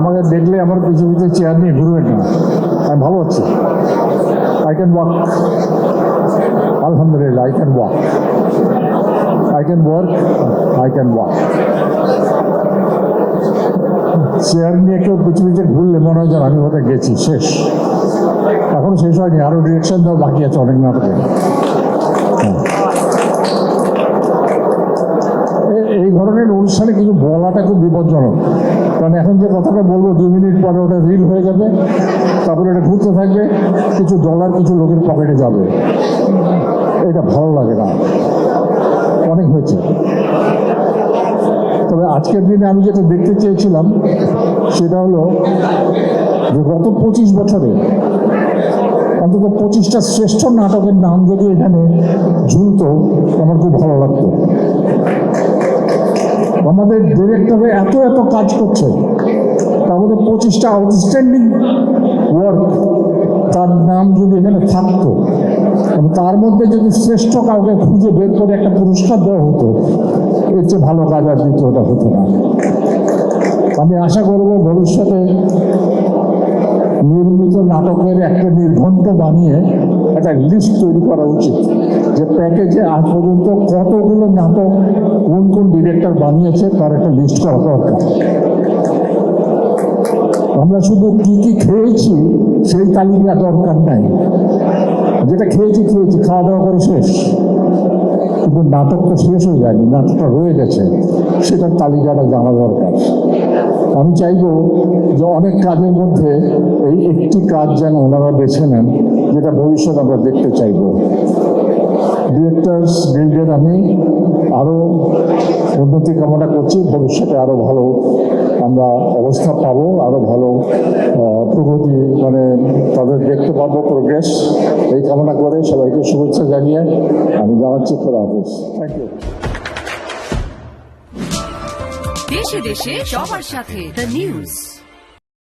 আমাকে দেখলে আমার পিছু পিছু চেয়ার নিয়ে ঘুরবেন না, আমি ভালো আছি। আই ক্যান ওয়াক, আলহামদুলিল্লাহ I can walk, I can work, I can walk. Chair নিয়ে কেউ পিছু পিছু ঘুরলে মনে হয় যেন আমি ওটা গেছি, শেষ। এখন শেষ হয়নি, আরও ডিরেকশন দেওয়া বাকি আছে অনেক নাটকে। এই ধরনের অনুষ্ঠানে কিছু বলাটা খুব বিপজ্জনক, কারণ এখন যে কথাটা বলবো 2 মিনিট পরে ওটা রিল হয়ে যাবে, তারপরে এটা ঘুরতে থাকবে, কিছু ডলার কিছু লোকের পকেটে যাবে। এটা ভালো লাগে না, অনেক হয়েছে। তবে আজকের দিনে আমি যেটা দেখতে চেয়েছিলাম সেটা হলো যে গত 25 বছরে অন্তত 25টা শ্রেষ্ঠ নাটকের নাম যদি এখানে ঝুলতো আমার খুব ভালো লাগতো। আমাদের ডিরেক্টরে এত এত কাজ করছে, তার মধ্যে 25টা আউটস্ট্যান্ডিং ওয়ার্ক তার নাম যদি এখানে থাকতো, এবং তার মধ্যে যদি শ্রেষ্ঠ কাউকে খুঁজে বের করে একটা পুরস্কার দেওয়া হতো, এর চেয়ে ভালো কাজ আর দ্বিতীয়টা হতো না। আমি আশা করব ভবিষ্যতে নির্মিত নাটকের একটা নির্ঘণ্ট বানিয়ে একটা লিস্ট তৈরি করা উচিত, যে প্যাকেজে আজ পর্যন্ত কতগুলো নাটক কোন কোন ডিরেক্টর বানিয়েছে তার একটা লিস্ট করা দরকার। আমরা শুধু কি কি খেয়েছি সেই তালিকা দরকার নাই, যেটা খেয়েছি খাওয়া দাওয়া করে শেষ, কিন্তু নাটক তো শেষ হয়ে যায়নি, নাটকটা রয়ে গেছে, সেটার তালিকাটা জানা দরকার। আমি চাইবো যে অনেক কাজের মধ্যে এই একটি কাজ যেন ওনারা বেছে নেন, যেটা ভবিষ্যতে আমরা দেখতে চাইব। ডিরেক্টরস গিল্ডের আমি আরও উন্নতি কামনা করছি, ভবিষ্যতে আরও ভালো আমরা অবস্থা পাবো, আরও ভালো প্রগতি মানে তাদের দেখতে পাবো, প্রোগ্রেস, এই কামনা করে সবাইকে শুভেচ্ছা জানিয়ে আমি জানাচ্ছি খোদা হাফেজ। Thank you. দেশে দেশে সবার সাথে দ্য নিউজ।